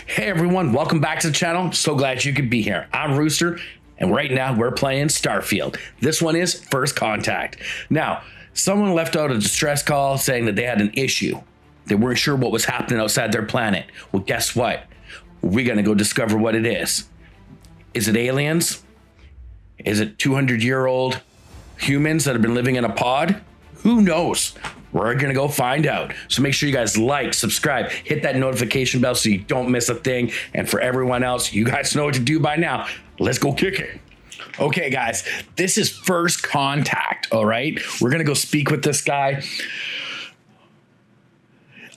Hey everyone, welcome back to the channel. So glad you could be here. I'm Rooster, and right now we're playing Starfield. This one is First Contact. Now, someone left out a distress call saying that they had an issue. They weren't sure what was happening outside their planet. Well, guess what? We're gonna go discover what it is. Is it aliens? Is it 200-year-old humans that have been living in a pod? Who knows? We're gonna go find out. So make sure you guys like, subscribe, hit that notification bell so you don't miss a thing. And for everyone else, you guys know what to do by now. Let's go kick it. Okay, guys, this is First Contact, all right? We're gonna go speak with this guy.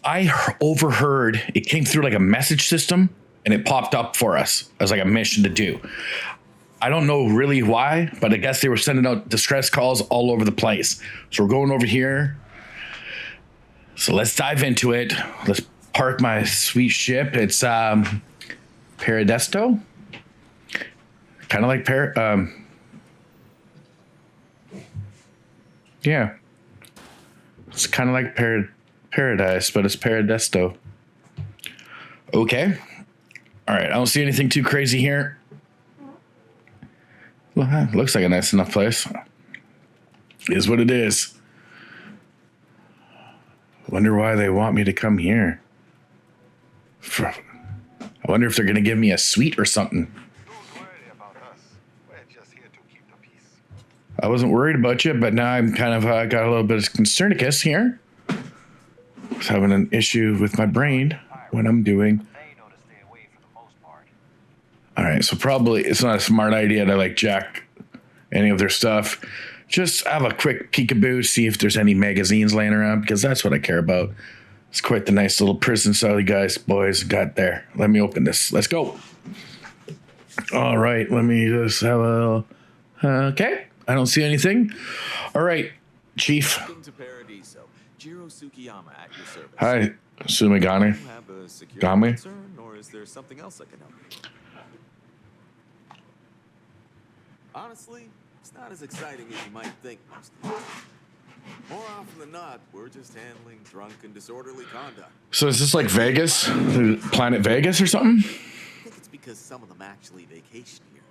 I overheard, it came through like a message system and it popped up for us as like a mission to do. I don't know really why, but I guess they were sending out distress calls all over the place. So we're going over here. So let's dive into it. Let's park my sweet ship. It's Paradiso. Kind of like yeah. It's kind of like Paradise, but it's Paradiso. Okay. All right. I don't see anything too crazy here. Well, looks like a nice enough place. Is what it is. Wonder why they want me to come here. I wonder if they're going to give me a suite or something. Don't worry about us. We're just here to keep the peace. I wasn't worried about you, but now I'm kind of got a little bit of concernicus here. I was having an issue with my brain when I'm doing. They know to stay away for the most part. All right, so probably it's not a smart idea to like jack any of their stuff. Just have a quick peekaboo, see if there's any magazines laying around, because that's what I care about. It's quite the nice little prison cell you guys, boys, got there. Let me open this. Let's go. All right, let me just have a... okay, I don't see anything. All right, Chief. Welcome to Paradiso. Jiro Sugiyama at your service. Hi, Sumigane. Do you have a security Gami? concern, or is there something else I can help you with? Honestly, it's not as exciting as you might think most of the time. More often than not, we're just handling drunk and disorderly conduct. So is this like Vegas? Planet Vegas or something? I think it's because some of them actually vacation here.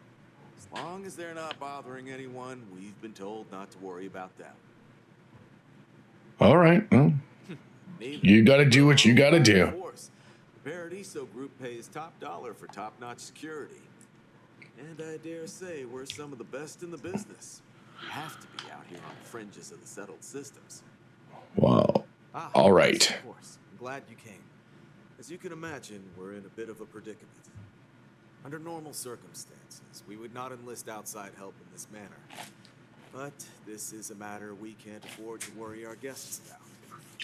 As long as they're not bothering anyone, we've been told not to worry about them. All right, well, you got to do what you got to do. Of course, the Paradiso group pays top dollar for top-notch security. And I dare say we're some of the best in the business. We have to be out here on the fringes of the settled systems. Wow. All right. Yes, of course. I'm glad you came. As you can imagine, we're in a bit of a predicament. Under normal circumstances, we would not enlist outside help in this manner. But this is a matter we can't afford to worry our guests about.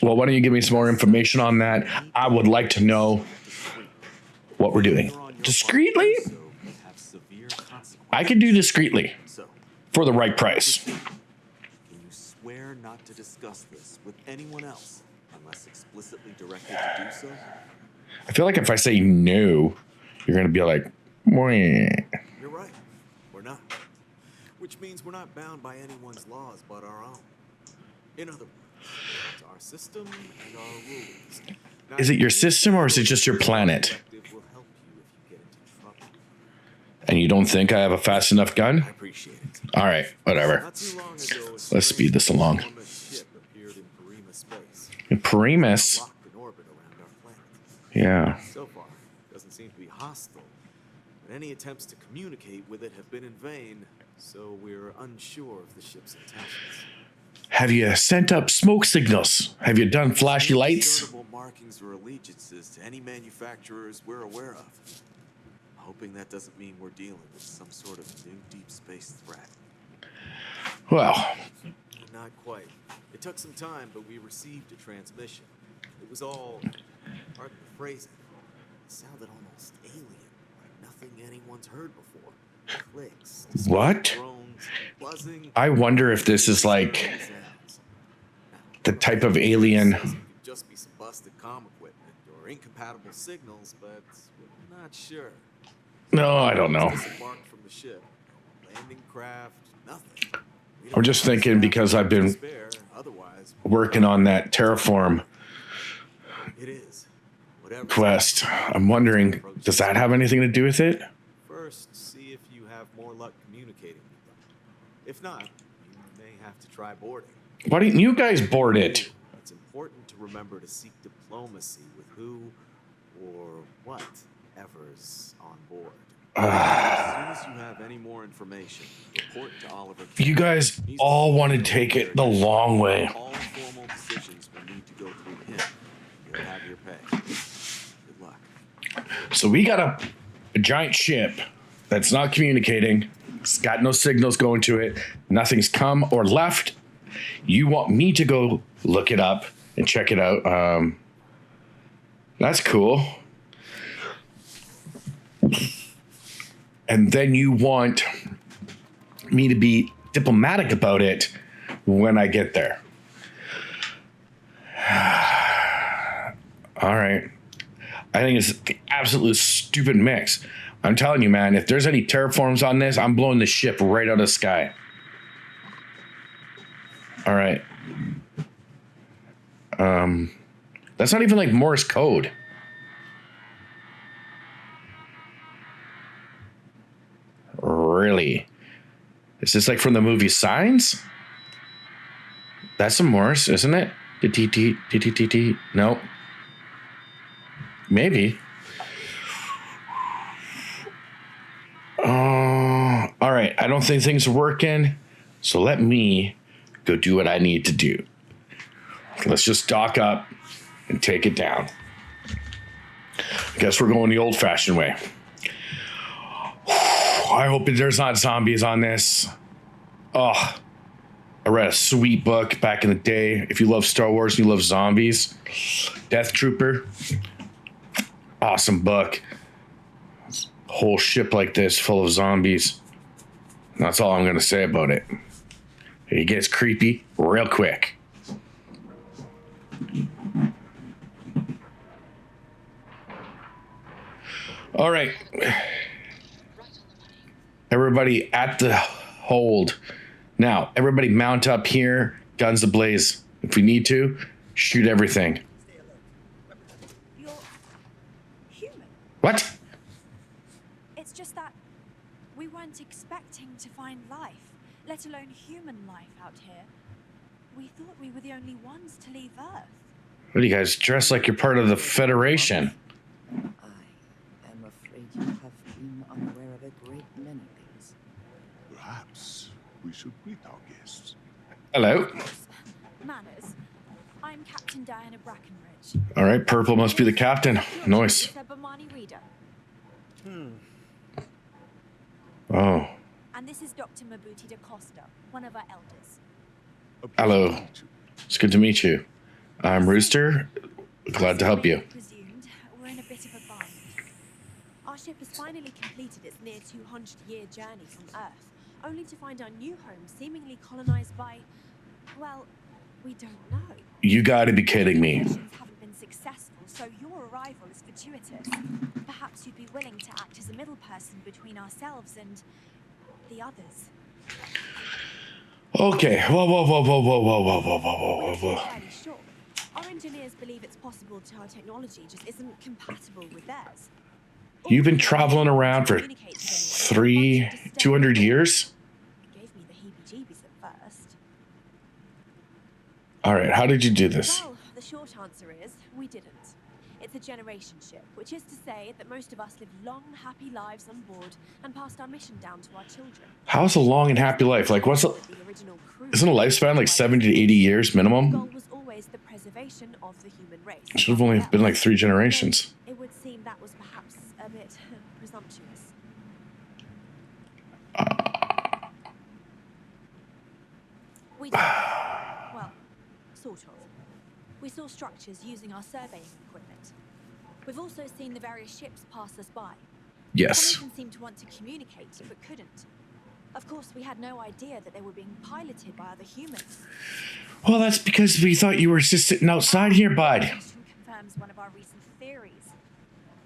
Well, why don't you give me some more information on that? I would like to know what we're doing. Discreetly? I can do discreetly So, for the right price. can you swear not to discuss this with anyone else unless explicitly directed to do so? I feel like if I say no, you're going to be like, "Mwah." You're right. We're not. Which means we're not bound by anyone's laws but our own. In other words, it's our system and our rules. Is it your system or is it just your planet? Will help you if you get into trouble. And you don't think I have a fast enough gun? I appreciate it. All right, whatever. Not too long ago, Let's speed this along. enormous ship appeared in Parima space. In Primus? Locked in orbit around our planet. Yeah. So far, it doesn't seem to be hostile. But any attempts to communicate with it have been in vain, so we're unsure of the ship's intentions. Have you sent up smoke signals? Have you done flashy lights? Discernible markings or allegiances to any manufacturers we're aware of. Hoping that doesn't mean we're dealing with some sort of new deep space threat. Well, Not quite. It took some time, but we received a transmission. It was all, pardon the phrasing, it sounded almost alien, like nothing anyone's heard before. Clicks, what? drones, buzzing. I wonder if this is like Sounds. the type of alien. It could just be some busted comm equipment or incompatible signals, but we're not sure. No, I don't know. Disembarked from the ship. Landing craft, nothing. We don't I'm just have thinking staff because I've been spare, otherwise, working on that terraform. it is. But Whatever quest. I'm wondering, does that have anything to do with it? First, see if you have more luck communicating with them. If not, you may have to try boarding. Why didn't you guys board it? It's important to remember to seek diplomacy with who or whatever's on board. As soon as you have any more information, report to Oliver. You guys all want to take it the long way. All formal decisions will need to go through him. You'll have your pay. Good luck. So we got a giant ship that's not communicating. It's got no signals going to it. Nothing's come or left. You want me to go look it up and check it out. That's cool. And then you want me to be diplomatic about it when I get there. All right. I think it's the absolute stupid mix. I'm telling you, man, if there's any terraforms on this, I'm blowing the ship right out of the sky. All right. That's not even like Morse code. Really? Is this like from the movie Signs? That's some Morse, isn't it? T. No. Maybe. All right. I don't think things are working. So let me go do what I need to do. Let's just dock up and take it down. I guess we're going the old-fashioned way. I hope there's not zombies on this. Oh, I read a sweet book back in the day. If you love Star Wars and you love zombies, Death Trooper. Awesome book. Whole ship like this full of zombies. That's all I'm going to say about it. It gets creepy real quick. All right. Everybody at the hold. Now, everybody mount up here. Guns ablaze. If we need to, shoot everything. You're human. What? It's just that we weren't expecting to find life, let alone human life out here. We thought we were the only ones to leave Earth. What do you guys dress like you're part of the Federation? I am afraid you have been unaware of a great many things. Perhaps we should greet our guests. Hello. Manners. I'm Captain Diana Brackenridge. All right, Purple must be the captain. Nice. Bomani Reader. Oh, And this is Dr. Mabuti da Costa, one of our elders. hello. It's good to meet you. I'm Rooster. Glad to help you. Presumed, we're in a bit of a bind. Our ship has finally completed its near 200-year journey from Earth, only to find our new home seemingly colonized by, well, we don't know. You gotta be kidding me. Missions haven't been successful, so your arrival is fortuitous. Perhaps you'd be willing to act as a middle person between ourselves and the others. Okay. Whoa. Fairly sure. Our engineers believe it's possible our technology just isn't compatible with theirs. You've been traveling around for 200 years? It gave me the heebie-jeebies at first. All right, how did you do this? Well, the short answer is we didn't. It's a generation ship, which is to say that most of us live long, happy lives on board and passed our mission down to our children. How's a long and happy life? Like, what's a... The original crew- Isn't a lifespan like 70 to 80 years The minimum? goal was always the preservation of the human race. It should have only been like 3 generations. It would seem that was perhaps a bit presumptuous. We did. Well, sort of. We saw structures using our surveying equipment. We've also seen the various ships pass us by. Yes. Some even seemed to want to communicate, but couldn't. Of course, we had no idea that they were being piloted by other humans. Well, that's because we thought you were just sitting outside here, bud. Confirms one of our recent theories.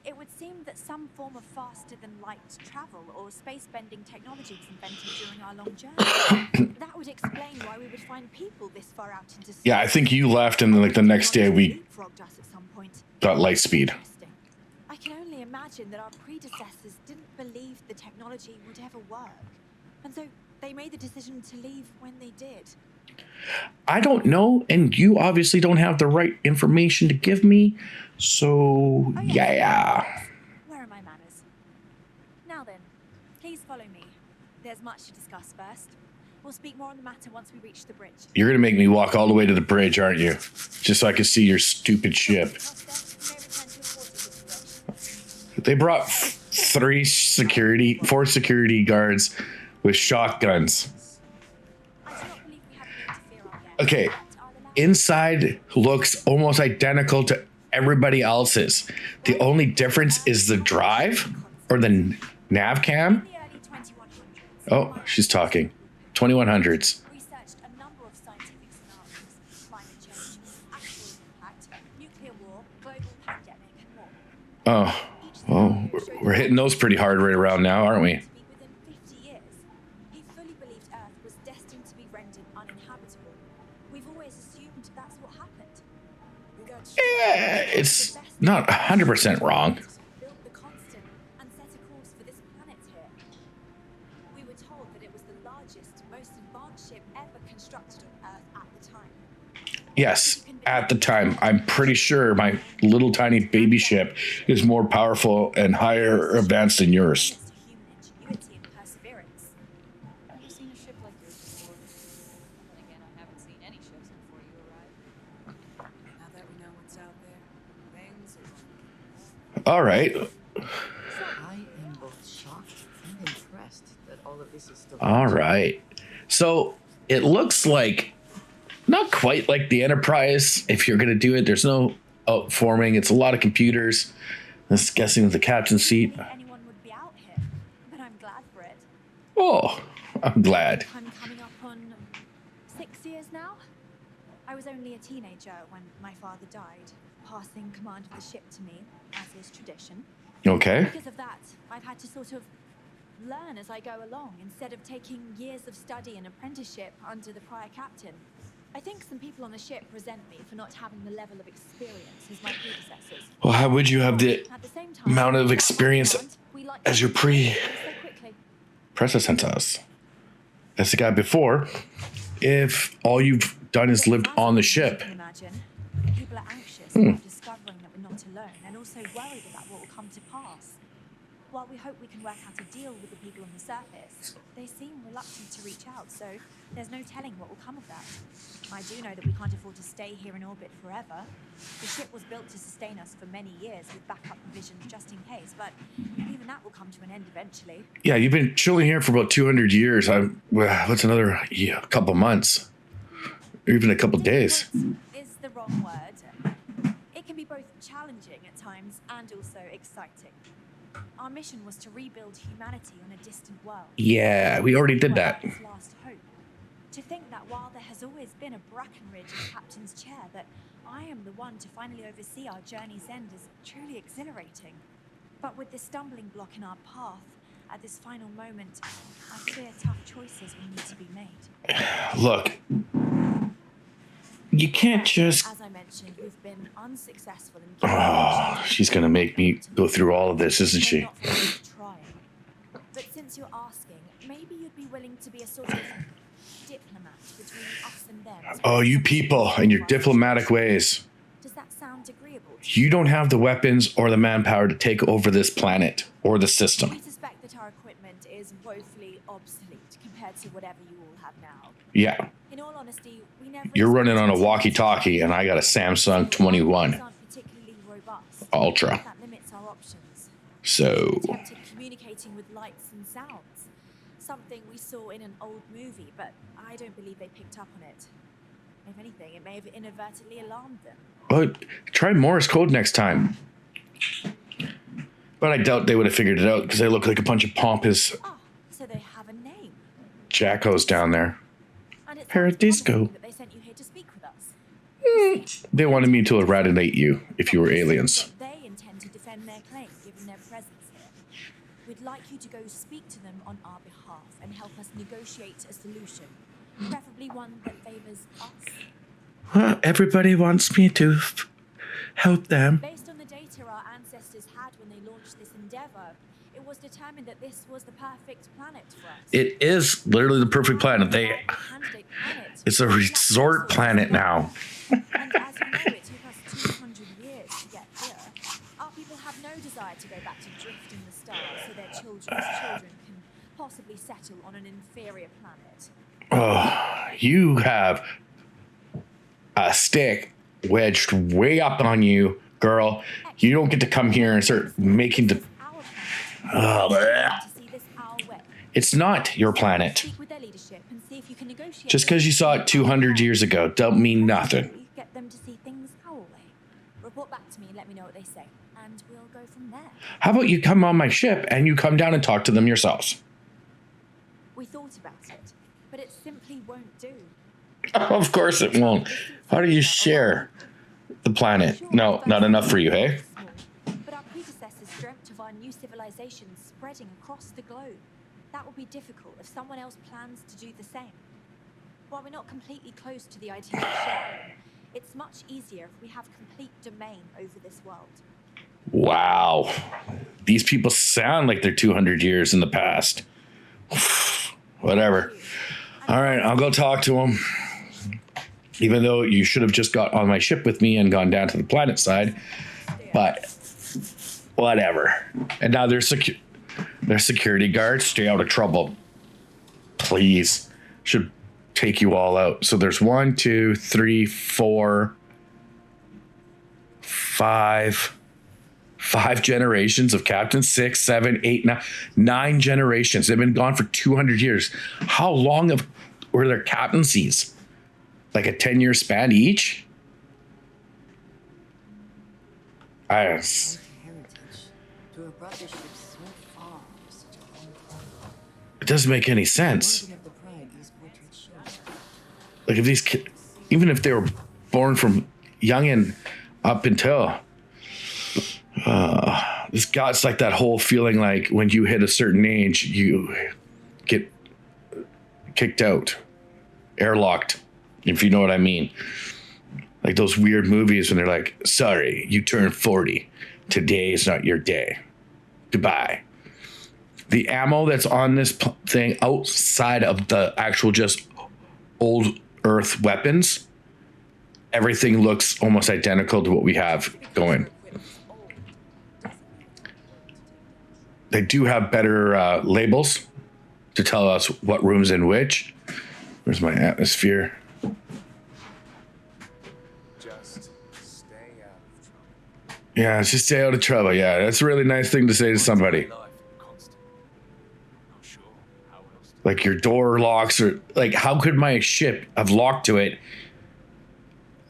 it would seem that some form of faster-than-light travel or space-bending technology was invented during our long journey. That would explain why we would find people this far out into space. Yeah, I think you left, and then like the next day we Leapfrogged us at some point. got light speed. Interesting. I can only imagine that our predecessors didn't believe the technology would ever work, and so they made the decision to leave when they did. I don't know, and you obviously don't have the right information to give me. So, Oh, yes. yeah. Where are my manners? Now then, please follow me. There's much to discuss first. We'll speak more on the matter once we reach the bridge. You're going to make me walk all the way to the bridge, aren't you? Just so I can see your stupid ship. They brought four security guards with shotguns. Okay, inside looks almost identical to everybody else's. The only difference is the drive or the nav cam. Oh, she's talking. 2100s. Researched a number of scientific scenarios: climate change, actual impact, nuclear war, global pandemic, and more. Oh, well, we're hitting those pretty hard right around now, aren't we? Within 50 years, he fully believed Earth was destined to be rendered uninhabitable. We've always assumed that's what happened. We got It's not 100% wrong. built the constant and set a course for this planet here. We were told that it was the largest, most advanced ship ever constructed on Earth at the time. Yes, at the time. I'm pretty sure my little tiny baby ship is more powerful and higher advanced than yours. It's to human ingenuity and perseverance. Have you seen a ship like yours before? Then again, I haven't seen any ships before you arrived. Now that we know what's out there, things are going. All right. I am both shocked and impressed that all of this is still. All right. So it looks like not quite like the Enterprise. If you're going to do it, there's no outforming. It's a lot of computers. I'm guessing the captain's seat. I didn't think anyone would be out here, but I'm glad for it. Oh, I'm glad. I'm coming up on 6 years now. I was only a teenager when my father died, passing command of the ship to me, as is tradition. Okay. Because of that, I've had to sort of learn as I go along, instead of taking years of study and apprenticeship under the prior captain. I think some people on the ship resent me for not having the level of experience as my predecessors. Well, how would you have the At the same time, amount of experience we like as to your so quickly. predecessors? As the guy before, if all you've done is lived on the ship. You can imagine, people are anxious about discovering that we're not alone, and also worried about what will come to pass. While we hope we can work out a deal with the people on the surface, they seem reluctant to reach out, so there's no telling what will come of that. I do know that we can't afford to stay here in orbit forever. The ship was built to sustain us for many years with backup provisions just in case, but even that will come to an end eventually. Yeah, you've been chilling here for about 200 years. What's another couple months? Or even a couple days. Is the wrong word. It can be both challenging at times and also exciting. Our mission was to rebuild humanity on a distant world. Yeah, we already did that. Earth's last hope. To think that while there has always been a Brackenridge in Captain's chair, that I am the one to finally oversee our journey's end is truly exhilarating. But with this stumbling block in our path, at this final moment, I fear tough choices will need to be made. Look, you can't just... As I mentioned, we've been unsuccessful in... Oh, she's going to make me go through all of this, isn't she? Not for me trying. But since you're asking, maybe you'd be willing to be a sort of diplomat between us and them. Oh, you people and your diplomatic ways. Does that sound agreeable to You don't have the weapons or the manpower to take over this planet or the We system. suspect that our equipment is woefully obsolete compared to whatever you all have now. Yeah, In all honesty, we never... you're running on a expected to- walkie-talkie and I got a Samsung 21 aren't particularly robust. Ultra. That limits our options. So, Attempted communicating with lights and sounds. Something we saw in an old movie, but I don't believe they picked up on it. If anything, it may have inadvertently alarmed them. try Morse code next time. But I doubt they would have figured it out because they look like a bunch of pompous Ah, so they have a name. jackos down there. And it's Paradiso. promising that they sent you here to speak with us. They wanted me to eradicate you if you were aliens. They intend to defend their claims. their presence here. We'd like you to go speak to them on our behalf and help us negotiate a solution, preferably one that favors us. Well, everybody wants me to help them. Based on the data our ancestors had when they launched this endeavor, it was determined that this was the perfect planet for us. It is literally the perfect planet. It's a resort planet now. And as you know, it took us 200 years to get here. Our people have no desire to go back to drift in the stars so their children's children can possibly settle on an inferior planet. Oh, you have a stick wedged way up on you, girl. You don't get to come here and start making the... It's not your planet. Just because you saw it 200 years ago don't mean nothing. Get them to see things our way. Report back to me and let me know what they say, and we'll go from there. How about you come on my ship and you come down and talk to them yourselves? We thought about it, but it simply won't do. Of course it won't. How do you share the planet? No, not enough for you, hey? But our predecessors dreamt of our new civilization spreading across the globe. That will be difficult if someone else plans to do the same. While we're not completely close to the idea of sharing, it's much easier if we have complete domain over this world. Wow. These people sound like they're 200 years in the past. Whatever. All right, I'll go talk to them. Even though you should have just got on my ship with me and gone down to the planet side. But whatever. And now they're security guards. Stay out of trouble. Please. Should take you all out. So there's 1, 2, 3, 4, 5 generations of Captain 6, 7, 8, 9 generations. They've been gone for 200 years. How long were their captaincies? Like a 10-year span each? Heritage to a brothership so far, such a long time. It doesn't make any sense. Reminding of the pride these portraits show. Like if these kids, even if they were born from young and up until, this got like that whole feeling like when you hit a certain age, you get kicked out, airlocked, if you know what I mean. Like those weird movies when they're like, sorry, you turned 40. Today is not your day. Goodbye. The ammo that's on this thing outside of the actual just old Earth weapons, everything looks almost identical to what we have going. They do have better labels to tell us what room's in which. Where's my atmosphere? Just stay out of trouble. Yeah, it's just stay out of trouble. Yeah, that's a really nice thing to say to somebody. Like your door locks, or like, how could my ship have locked to it?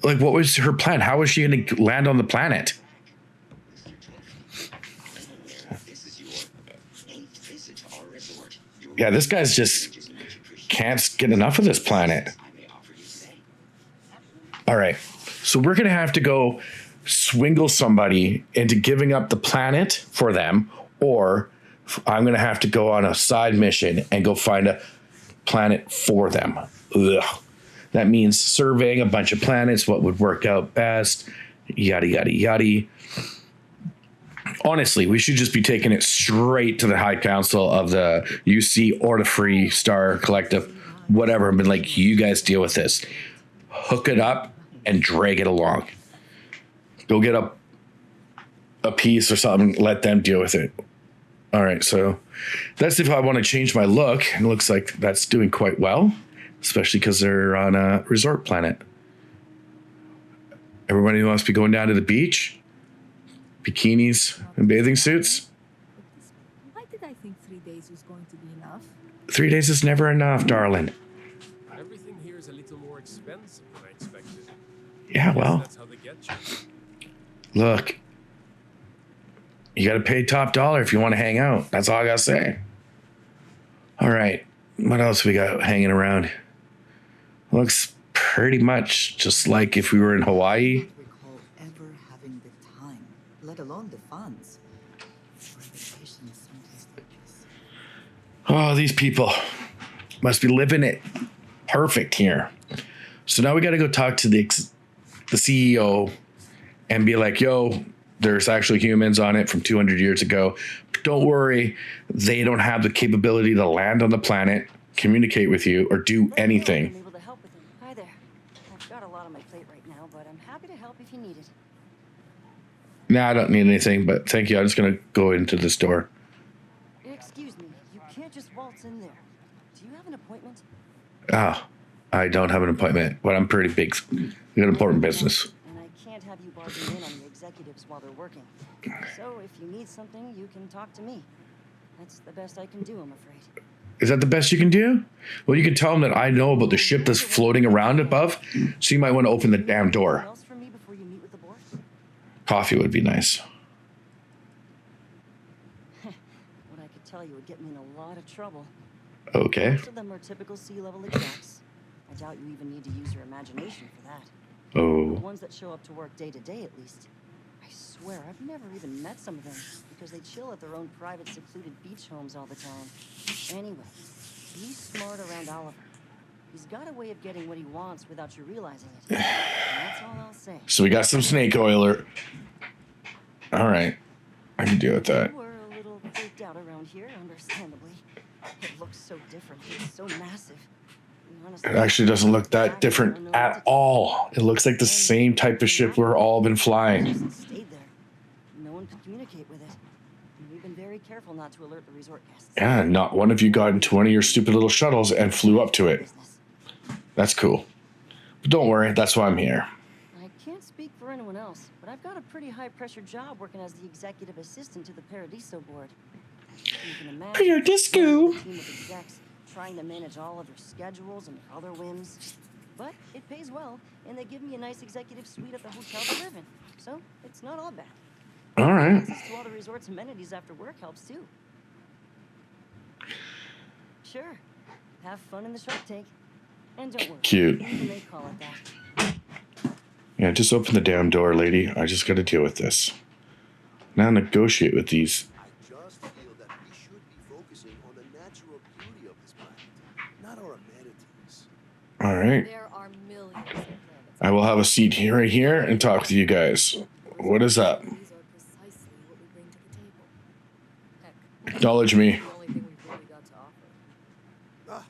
Like, what was her plan? How was she going to land on the planet? Yeah, this guy's just can't get enough of this planet. All right, so we're going to have to go swingle somebody into giving up the planet for them, or I'm going to have to go on a side mission and go find a planet for them. Ugh. That means surveying a bunch of planets, what would work out best, yada, yada, yada. Honestly, we should just be taking it straight to the High Council of the UC or the Free Star Collective, whatever. I've been like, you guys deal with this. Hook it up and drag it along. Go get a piece or something. Let them deal with it. All right, so that's if I want to change my look. It looks like that's doing quite well, especially because they're on a resort planet. Everybody wants to be going down to the beach, bikinis and bathing suits. Why did I think 3 days was going to be enough? 3 days is never enough, darling. Everything here is a little more expensive than I expected. Yeah, well, That's how they get you. look, you got to pay top dollar if you want to hang out. That's all I got to say. All right, what else we got hanging around? Looks pretty much just like if we were in Hawaii. I don't recall ever having the time, let alone the funds, for Oh, these people must be living it perfect here. So now we got to go talk to the CEO and be like, yo, there's actually humans on it from 200 years ago. Don't worry, they don't have the capability to land on the planet, communicate with you, or do I'm anything. able to help with him. Hi there. I've got a lot on my plate right now, but I'm happy to help if you need it. Nah, I don't need anything, but thank you. I'm just going to go into this door. Excuse me, you can't just waltz in there. Do you have an appointment? Ah, I don't have an appointment, but I'm pretty big. We got important business. And I can't have you barging in on the executives while they're working. So if you need something, you can talk to me. That's the best I can do, I'm afraid. Is that the best you can do? Well, you can tell them that I know about the ship that's floating around above, so you might want to open the damn door. Anything else for me before you meet with the board? Coffee would be nice. What I could tell you would get me in a lot of trouble. Okay. Most of them are typical sea-level execs. I doubt you even need to use your imagination for that. The Oh. ones that show up to work day to day, at least. I swear, I've never even met some of them because they chill at their own private, secluded beach homes all the time. Anyway, be smart around Oliver. He's got a way of getting what he wants without you realizing it. And that's all I'll say. So we got some snake oiler. All right. I can deal with that. We're a little freaked out around here, understandably. It looks so different. It's so massive. And honestly, It actually doesn't look that different at all. It looks like the same type of ship we're all been flying. Just stayed there. No one could communicate with it. And we've been very careful not to alert the resort guests. Yeah, not one of you got into one of your stupid little shuttles and flew up to it. Business. That's cool. But don't worry, that's why I'm here. I can't speak for anyone else, but I've got a pretty high-pressure job working as the executive assistant to the Paradiso board. You can imagine Paradiso. a team of execs trying to manage all of their schedules and their other whims. But it pays well, and they give me a nice executive suite at the hotel they live in. So it's not all bad. All right. Access to all the resort's amenities after work helps too. Sure. Have fun in the Shark Tank. And don't worry. Cute. Even they call it that. Yeah, just open the damn door, lady. I just got to deal with this. Now negotiate with these. I just feel that we should be focusing on the natural beauty of this planet, not our amenities. All right. There are millions of planets. I will have a seat here, right here, and talk with you guys. What is up? These are precisely what we bring to the table. Heck, Acknowledge me. the only thing we've really got to offer.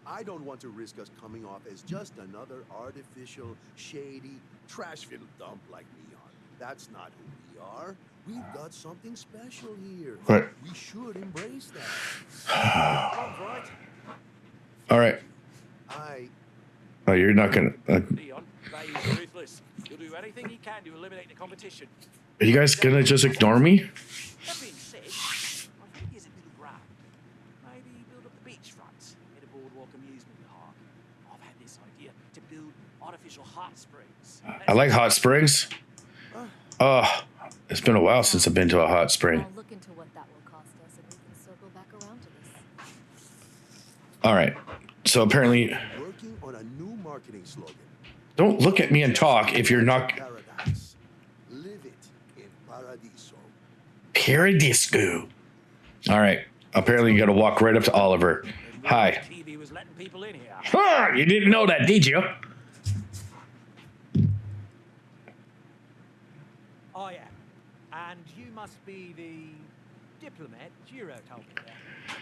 I don't want to risk us coming off as just another artificial, shady, trash-filled dump like Neon. That's not who we are. We've got something special here. What? We should embrace that. Right. All right. Oh, you're not gonna. Leon, Bay is ruthless. He'll do anything he can to eliminate the competition. Are you guys gonna just ignore me? That being said, I think there's a middle ground. Maybe build up the beachfront at a boardwalk amusement park. I've had this idea to build artificial hot springs. I like hot springs. Oh, it's been a while since I've been to a hot spring. I'll look into what that will cost us, and we can circle back around to this. All right. So apparently, Working on a new marketing slogan. don't look at me and talk if you're not. Paradise. Live it in Paradiso. Paradiso. All right. Apparently, you got to walk right up to Oliver. Hi. TV was letting people in here. Ah, you didn't know that, did you? I am. And you must be the diplomat Jiro told me about.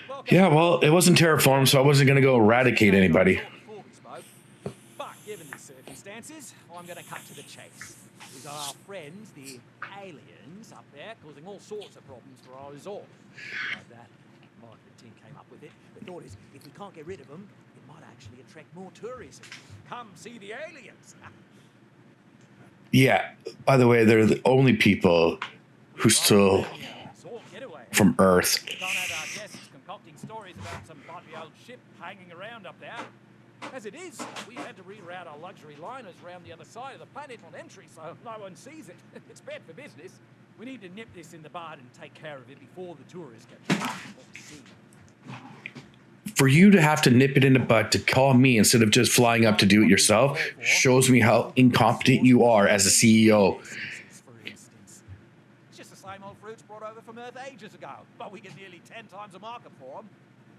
Welcome. Yeah, well, it wasn't terraform, so I wasn't going to go eradicate anybody. Before we spoke. But given the circumstances, I'm going to cut to the chase. We've got our friends, the aliens, up there, causing all sorts of problems for our resort. Like that, marketing team came up with it. The thought is, if we can't get rid of them, it might actually attract more tourism. Come see the aliens. Yeah. By the way, they're the only people who still Resort getaway. from Earth. We can't have our guests concocting stories about some bumpy old ship hanging around up there. As it is, we've had to reroute our luxury liners around the other side of the planet on entry so no one sees it. It's bad for business. We need to nip this in the bud and take care of it before the tourists get trapped on sea. For you to have to nip it in the bud to call me instead of just flying up to do it yourself shows me how incompetent you are as a CEO. For instance. It's just the same old fruits brought over from Earth ages ago, but we get nearly 10 times the market for them.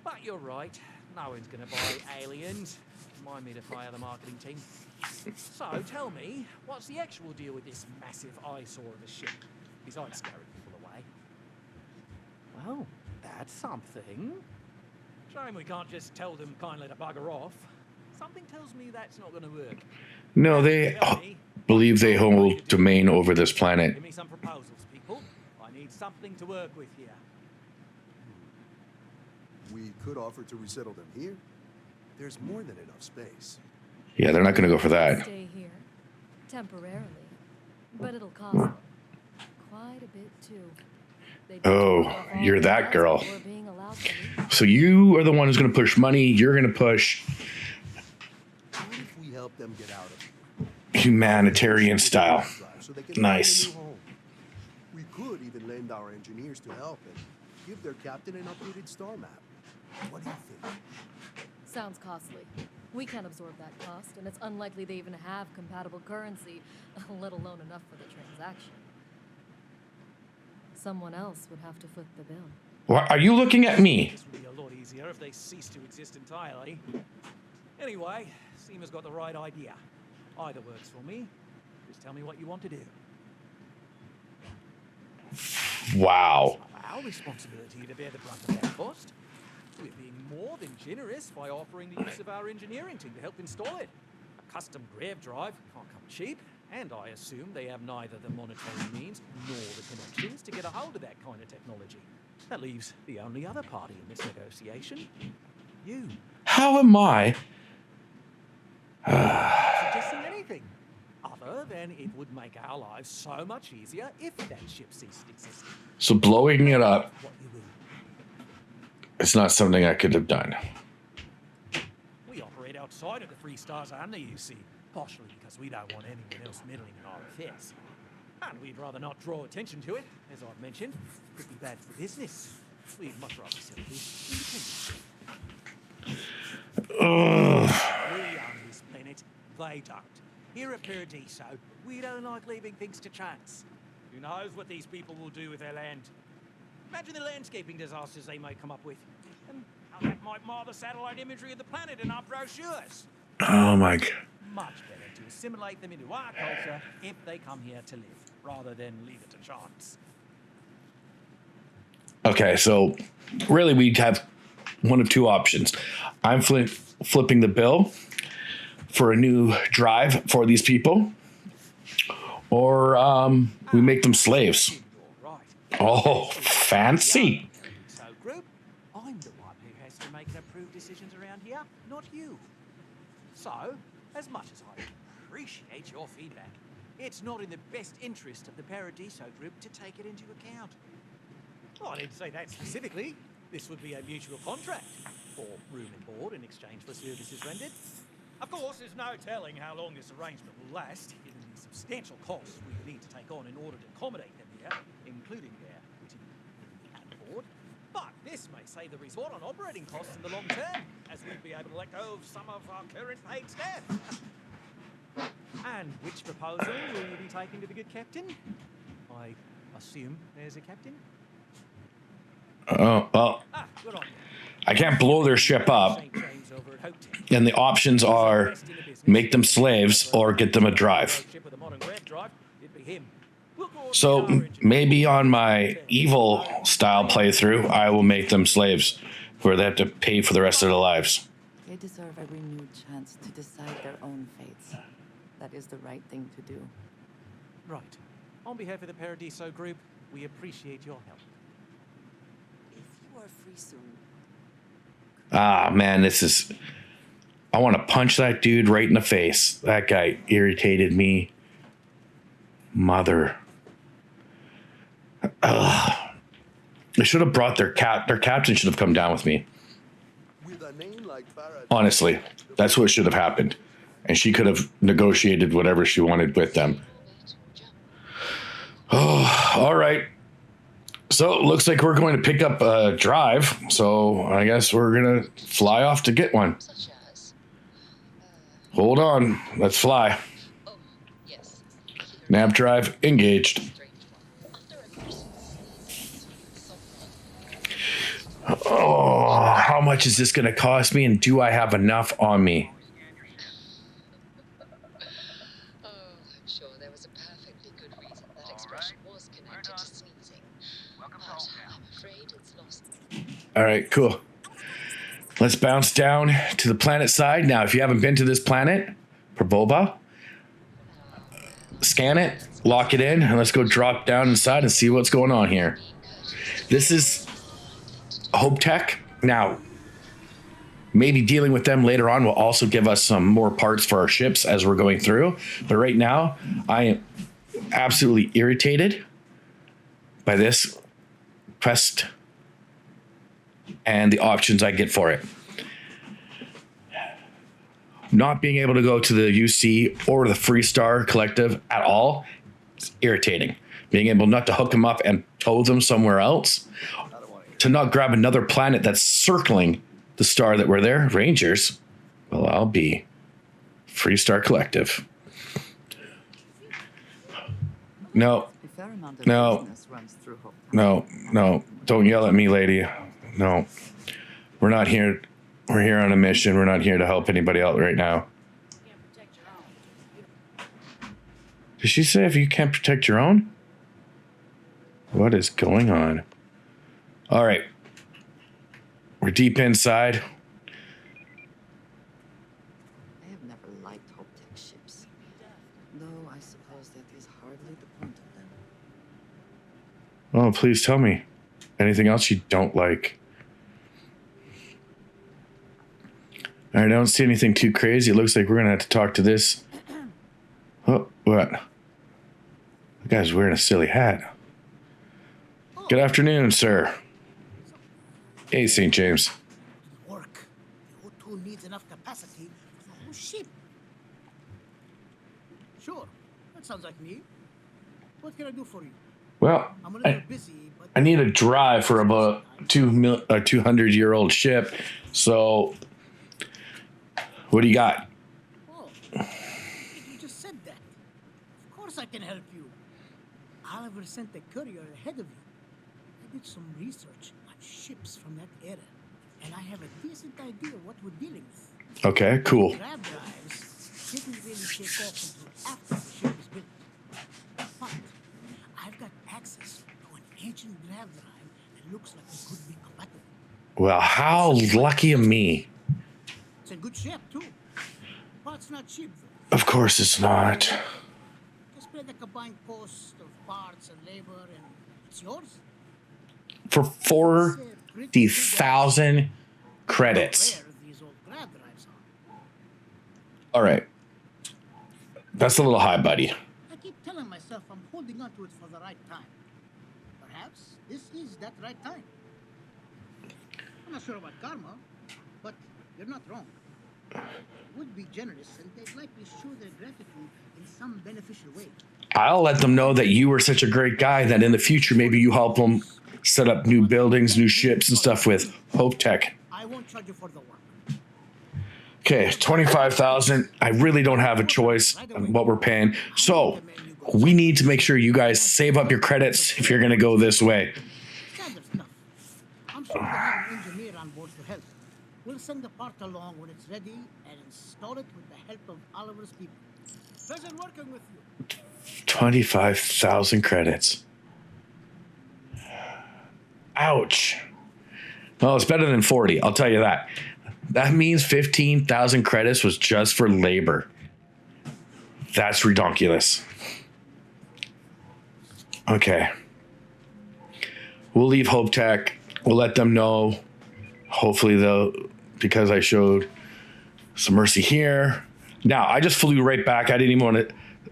But you're right. No one's going to buy aliens. Remind me to fire the marketing team. So tell me, what's the actual deal with this massive eyesore of a ship? Besides scaring people away. Well, that's something. Shame we can't just tell them kindly to bugger off. Something tells me that's not going to work. No, they believe they hold domain over this planet. Give me some proposals, people. I need something to work with here. We could offer to resettle them here. There's more than enough space. Yeah, they're not going to go for that. Stay here, temporarily, but it'll cost them quite a bit too. Oh, you're that girl. So you are the one who's going to push money. You're going to push What if we help them get out of humanitarian style. so they can Nice. find a new home? We could even lend our engineers to help and give their captain an updated star map. What do you think? Sounds costly. We can't absorb that cost, and it's unlikely they even have compatible currency, let alone enough for the transaction. Someone else would have to foot the bill. Why are you looking at me? This would be a lot easier if they ceased to exist entirely. Anyway, Seema's got the right idea. Either works for me. Just tell me what you want to do. Wow. It's not our responsibility to bear the brunt of that cost. We're being more than generous by offering the use of our engineering team to help install it. A custom grav drive can't come cheap, and I assume they have neither the monetary means nor the connections to get a hold of that kind of technology. That leaves the only other party in this negotiation. You. How am I? Suggesting anything other than it would make our lives so much easier if that ship ceased existing. So blowing it up What you will. is not something I could have done. We operate outside of the 3 stars and the UC, partially because we don't want anyone else meddling in our affairs. And we'd rather not draw attention to it, as I've mentioned. Could be bad for business. We'd much rather settle this independently. We own this planet, they don't. Here at Paradiso, we don't like leaving things to chance. Who knows what these people will do with their land? Imagine the landscaping disasters they may come up with. And how that might mar the satellite imagery of the planet in our brochures. Oh my god. Much better to assimilate them into our culture if they come here to live, rather than leave it to chance. Okay, so really we'd have one of two options. I'm flipping the bill for a new drive for these people, or we make them slaves. Right. Oh, fancy. So, group, I'm the one who has to make and approve decisions around here, not you. So, as much as I appreciate your feedback, it's not in the best interest of the Paradiso group to take it into account. Well, I didn't say that specifically. This would be a mutual contract for room and board in exchange for services rendered. Of course, there's no telling how long this arrangement will last, given the substantial costs we would need to take on in order to accommodate them here, including their witty and board. But this may save the resort on operating costs in the long term, as we'd be able to let go of some of our current paid staff. And which proposal will you be taking to the good captain? I assume there's a captain? Oh, well, Good on you. I can't blow their ship up. St. James over at Hotel. And the options are make them slaves or get them a drive. Ship with a modern grav drive, it'd be him. So maybe on my evil style playthrough, I will make them slaves where they have to pay for the rest of their lives. They deserve a renewed chance to decide their own fates. That is the right thing to do. Right. On behalf of the Paradiso group, we appreciate your help. If you are free soon, Ah, man, this is... I want to punch that dude right in the face. That guy irritated me. Mother. They should have brought their captain should have come down with me. With a name like Paradiso, Honestly, that's what should have happened. And she could have negotiated whatever she wanted with them. Oh, all right. So it looks like we're going to pick up a drive. So I guess we're going to fly off to get one. Hold on. Let's fly. Nav drive engaged. Oh, how how much is this going to cost me, and do I have enough on me? Oh, I'm sure there was a perfectly good reason that expression was connected to sneezing. But I'm afraid it's lost. All right, cool. Let's bounce down to the planet side. Now, if you haven't been to this planet, Proboba, scan it, lock it in, and let's go drop down inside and see what's going on here. This is Hope Tech. Now, maybe dealing with them later on will also give us some more parts for our ships as we're going through. But right now, I am absolutely irritated by this quest and the options I get for it. Not being able to go to the UC or the Freestar Collective at all is irritating. Being able not to hook them up and tow them somewhere else. To not grab another planet that's circling the star that we're there, Rangers. Well, I'll be Freestar Collective. No. No. No. Don't yell at me, lady. No. We're not here. We're here on a mission. We're not here to help anybody out right now. Did she say if you can't protect your own? What is going on? All right. We're deep inside. I have never liked Hope Tech ships. Though I suppose that is hardly the point of them. Oh, please tell me. Anything else you don't like? All right, I don't see anything too crazy. It looks like we're going to have to talk to this. Oh, what? The guy's wearing a silly hat. Good afternoon, sir. Hey, St. James. Work. The O2 needs enough capacity for the whole ship. Sure, that sounds like me. What can I do for you? Well, I'm a little busy, but I need a drive for about a 200-year-old ship. So, what do you got? oh, you just said that. Of course I can help you. Oliver sent a courier ahead of you. I did some research on ships from that era, and I have a decent idea what we're dealing with. Okay, cool. Grab drives didn't really take off until after the ship was built. But I've got access to an ancient grav drive that looks like it could be compatible. Well, how lucky of me. It's a good ship, too. But it's not cheap, though. Of course it's not. Just pay the combined cost of parts and labor, and it's yours. For 40,000 credits. Rare these old grav drives are. All right. That's a little high, buddy. I keep telling myself I'm holding on to it for the right time. Perhaps this is that right time. I'm not sure about karma, but you're not wrong. They would be generous, and they'd likely show their gratitude in some beneficial way. I'll let them know that you were such a great guy that in the future maybe you help them set up new buildings, new ships and stuff with Hope Tech. I won't charge you for the work. Okay, 25,000. I really don't have a choice on what we're paying. So we need to make sure you guys save up your credits if you're going to go this way. Standard stuff. I'm sure we'll have an engineer on board to help. We'll send the part along when it's ready and install it with the help of Oliver's people. Pleasure working with you. 25,000 credits. Ouch. Well, it's better than 40. I'll tell you that. That means 15,000 credits was just for labor. That's redonkulous. Okay. We'll leave Hope Tech. We'll let them know. Hopefully they'll, because I showed some mercy here. Now, I just flew right back. I didn't even want to,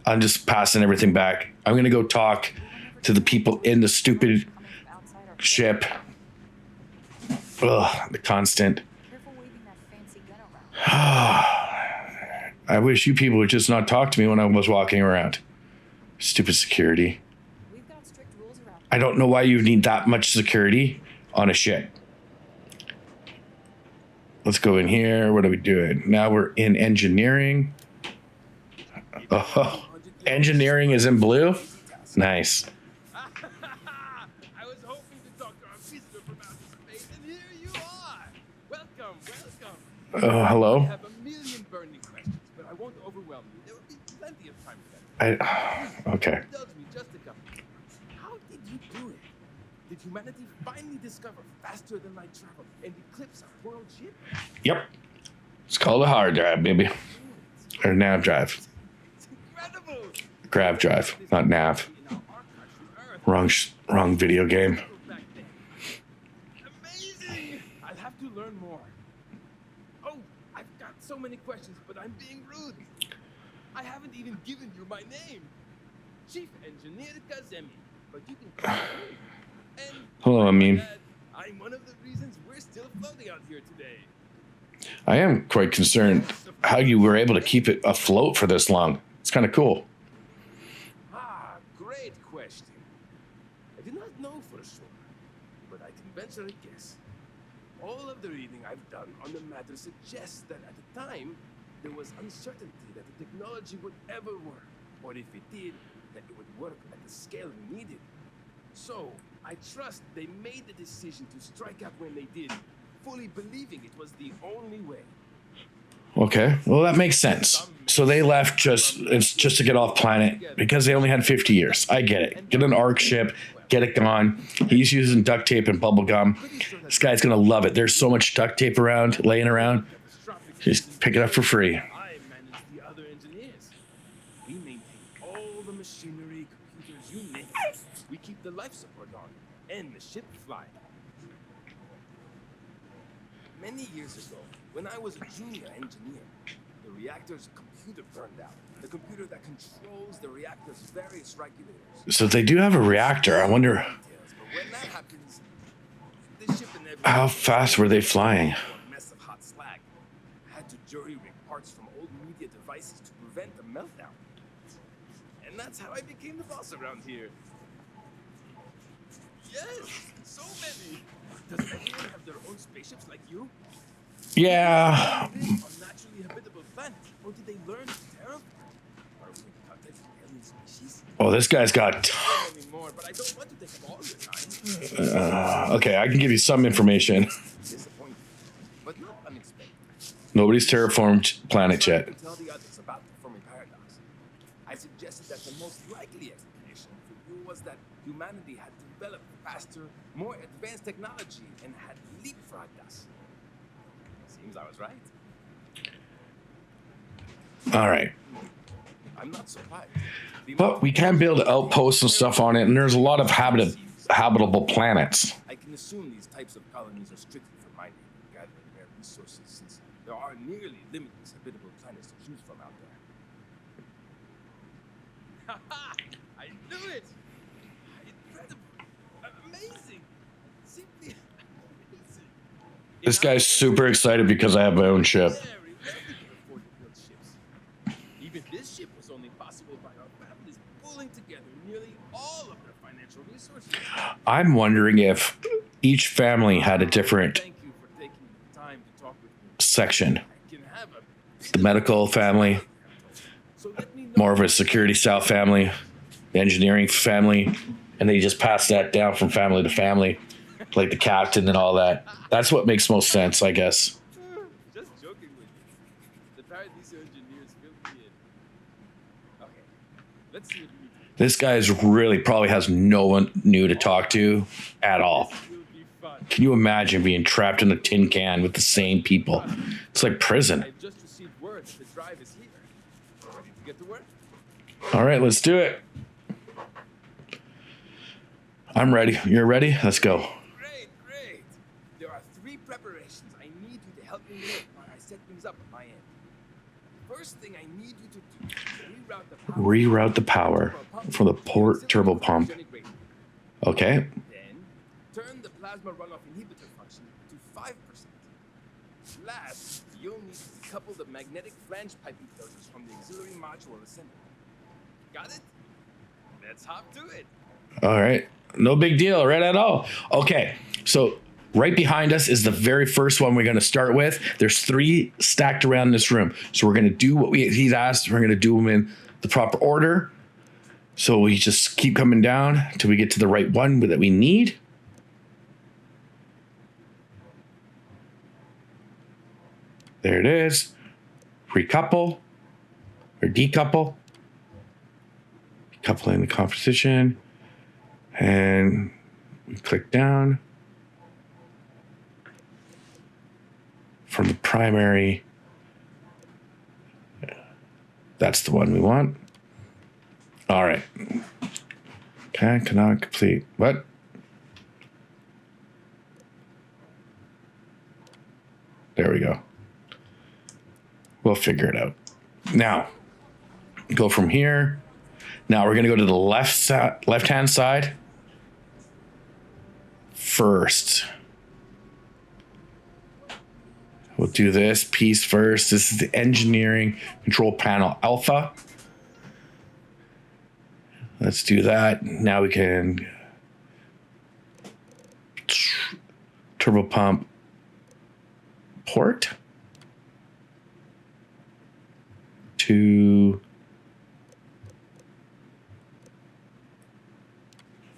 I'm just passing everything back. I'm going to go talk to the people in the stupid ship. Ugh, the constant. I wish you people would just not talk to me when I was walking around. Stupid security. I don't know why you need that much security on a ship. Let's go in here. What are we doing? Now we're in engineering. Oh, engineering is in blue? Nice. I was hoping to talk to our visitor from outer space, and here you are. Welcome, welcome. Oh, hello. I have a million burning questions, but I won't overwhelm you. There will be plenty of time for that. Okay. Indulge me just a couple. How did you do it? Did humanity finally discover faster than light travel and eclipse our world ship? Yep. It's called a hard drive, baby. Or nav drive. It's incredible. Grav drive, not nav. In our archives from Earth. Wrong video game. Back then. Amazing! I'll have to learn more. Oh, I've got so many questions, but I'm being rude. I haven't even given you my name. Chief Engineer Kazemi. But you can call me. And Hello, Amin. I'm one of the reasons we're still floating out here today. I am quite concerned how you were able to keep it afloat for this long. It's kind of cool. Ah, great question. I do not know for sure, but I can venture a guess. All of the reading I've done on the matter suggests that at the time, there was uncertainty that the technology would ever work, or if it did, that it would work at the scale we needed. So, I trust they made the decision to strike out when they did, fully believing it was the only way. Okay, well that makes sense. So they left just to get off planet because they only had 50 years. I get it. Get an arc ship, get it gone. He's using duct tape and bubble gum. This guy's gonna love it. There's so much duct tape around, laying around. Just pick it up for free. I manage the other engineers. We maintain all the machinery, computers, you name it. We keep the life support on and the ship flying. Many years ago, when I was a junior engineer, the reactor's computer burned out. The computer that controls the reactor's various regulators. So they do have a reactor. I wonder But when that happens, the ship and everything how fast were they flying? a mess of hot slag. I had to jury-rig parts from old media devices to prevent the meltdown. And that's how I became the boss around here. Yes, so many. Does everyone have their own spaceships like you? Yeah. On naturally habitable planets, or did they learn to terraform? Are we in contact with alien species? Oh, this guy's got. Tell me more, but I don't want to take up all your time. Okay, I can give you some information. Disappointing, but not unexpected. Nobody's terraformed planet I yet. can tell the others about the Fermi paradox. I suggested that the most likely explanation for you was that humanity had developed faster, more advanced technology and had leapfrogged us. Seems I was right. All right. I'm not surprised. But we can build outposts and stuff on it, and there's a lot of habitable planets. I can assume these types of colonies are strictly for mining, gathering rare resources, since there are nearly limitless habitable planets to choose from out there. Ha! I knew it! Incredible! Amazing! Simply amazing! This guy's super excited because I have my own ship. Very rarely can afford to build ships. Even this ship was only possible by our families pulling together nearly all of their financial resources. I'm wondering if each family had a different Thank you for taking the time to talk with me. section. I can have a The medical family, so let me know. more of a security style family, the engineering family, and they just pass that down from family to family, like the captain and all that. That's what makes most sense, I guess. Just joking with you. The Paradiso engineers filled me in. Okay, let's see what we need to do. This guy's really probably has no one new to talk to at all. This will be fun. Can you imagine being trapped in a tin can with the same people? It's like prison. I've just received word that the drive is here. Ready to get to work? All right, let's do it. I'm ready. You're ready? Let's go. Great, great. There are 3 preparations I need you to help me with while I set things up on my end. First thing I need you to do is Reroute the power from the port turbo pump. Okay. Then, turn the plasma runoff inhibitor function to 5%. Last, you'll need to decouple the magnetic flange pipe enclosures from the auxiliary module assembly. Got it? Let's hop to it. All right. No big deal, right at all. Okay. So right behind us is the very first one we're going to start with. There's 3 stacked around this room. So we're going to do what he's asked. We're going to do them in the proper order. So we just keep coming down till we get to the right one that we need. There it is. Recouple or decouple. Coupling the composition. And we click down from the primary. That's the one we want. All right. Okay, cannot complete. What? There we go. We'll figure it out. Now, go from here. Now we're going to go to the left-hand side first. We'll do this piece first. This is the engineering control panel alpha. Let's do that. Now we can turbo pump port to,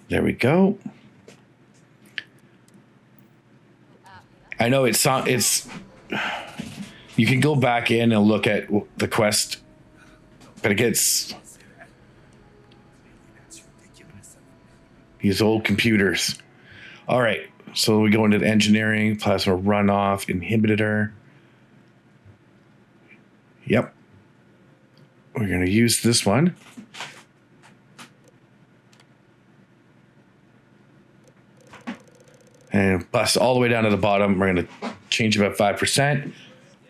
there we go. I know it's you can go back in and look at the quest, but it gets these old computers. All right, so we go into the engineering, plasma runoff inhibitor. Yep. We're going to use this one. And bust all the way down to the bottom. We're going to change about 5%.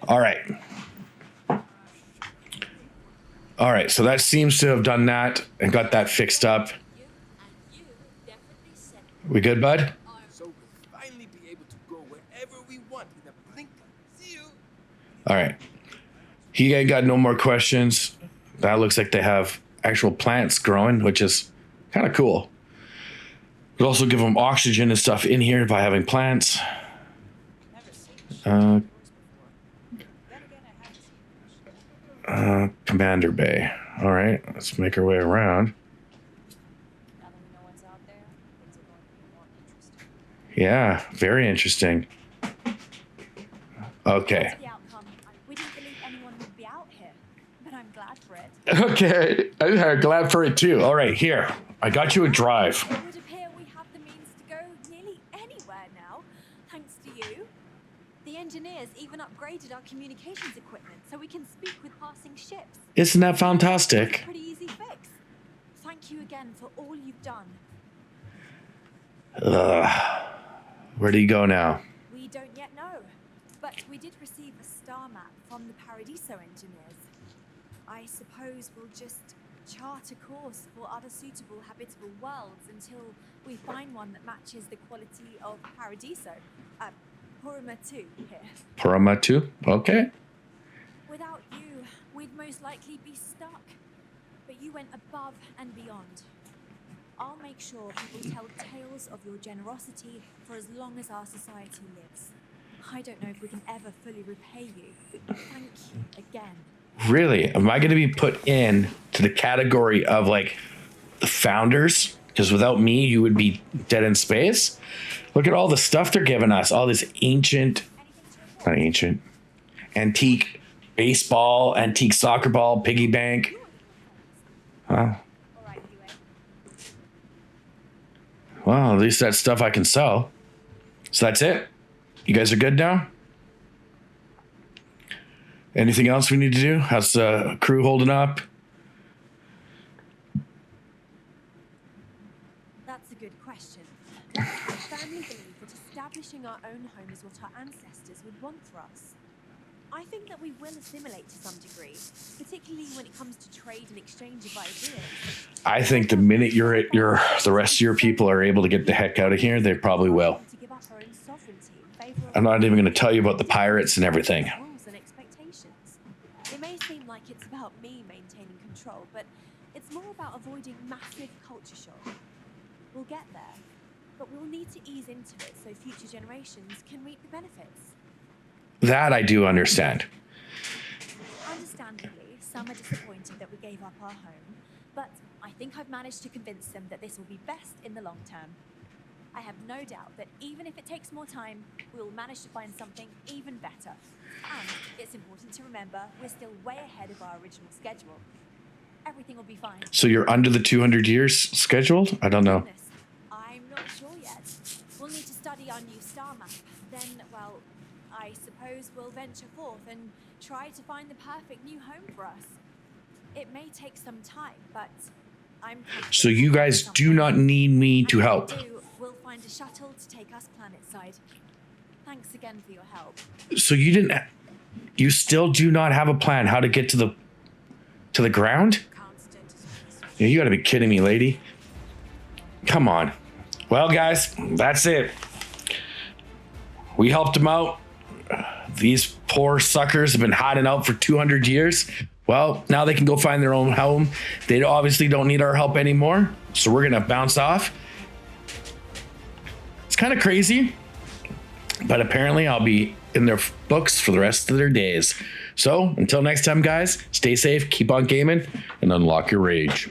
All right. All right, so that seems to have done that and got that fixed up. We good, bud? So we'll finally be able to go wherever we want in a blink. See you. All right. He ain't got no more questions. That looks like they have actual plants growing, which is kind of cool. Could also give them oxygen and stuff in here by having plants. Commander Bay. All right, let's make our way around. Now that we know what's out there, things are going to be more interesting. Yeah, very interesting. Okay. The outcome. We didn't believe anyone would be out here, but I'm glad for it. Okay, I'm glad for it too. All right, here. I got you a drive. It would appear we have the means to go nearly anywhere now, thanks to you. The engineers even upgraded our communications equipment so we can speak with passing ships. Isn't that fantastic? Pretty easy fix. Thank you again for all you've done. Where do you go now? We don't yet know, but we did receive a star map from the Paradiso engineers. I suppose we'll just chart a course for other suitable habitable worlds until we find one that matches the quality of Paradiso. Purima 2 here. Purima 2? Okay. Without you, we'd most likely be stuck. But you went above and beyond. I'll make sure people tell tales of your generosity for as long as our society lives. I don't know if we can ever fully repay you. Thank you again. Really? Am I going to be put in to the category of like the founders? Because without me, you would be dead in space. Look at all the stuff they're giving us. All this not ancient, antique baseball, antique soccer ball, piggy bank. Huh? Well, at least that's stuff I can sell. So that's it. You guys are good now? Anything else we need to do? How's the crew holding up? That's a good question. I firmly believe that establishing our own home is what our ancestors would want for us. I think that we will assimilate to some degree, particularly when it comes to trade and exchange of ideas. I think the minute the rest of your people are able to get the heck out of here, they probably will. I'm not even going to tell you about the pirates and everything. Rules and expectations. It may seem like it's about me maintaining control, but it's more about avoiding massive culture shock. We'll get there, but we'll need to ease into it so future generations can reap the benefits. That I do understand. Understandably, some are disappointed that we gave up our home, but I think I've managed to convince them that this will be best in the long term. I have no doubt that even if it takes more time, we'll manage to find something even better. And it's important to remember we're still way ahead of our original schedule. Everything will be fine. So you're under the 200 years scheduled? I don't know. Goodness, I'm not sure yet. We'll need to study our new star map. Then, well, I suppose we'll venture forth and try to find the perfect new home for us. It may take some time, but I'm confident So you guys do not need me to and if help. we do, we'll find a shuttle to take us planet-side. Thanks again for your help. So you still do not have a plan how to get to the ground? Yeah, you gotta be kidding me, lady. Come on. Well, guys, that's it. We helped them out. These poor suckers have been hiding out for 200 years. Well, now they can go find their own home. They obviously don't need our help anymore. So we're gonna bounce off. It's kind of crazy, but apparently I'll be in their books for the rest of their days. So until next time, guys, stay safe, keep on gaming, and unlock your rage.